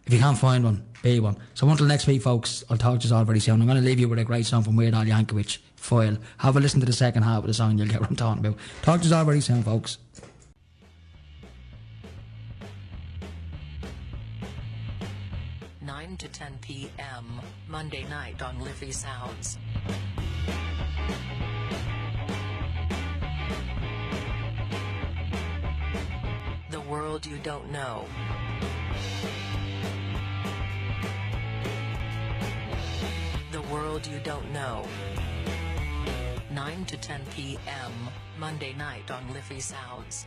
If you can't find one, be one. So until next week, folks, I'll talk to you all very soon. I'm going to leave you with a great song from Weird Al Yankovic, Foil. Have a listen to the second half of the song, you'll get what I'm talking about. Talk to you all very soon, folks. To 10 p.m. Monday night on Liffey Sounds. The World You Don't Know. The World You Don't Know. 9 to 10 p.m. Monday night on Liffey Sounds.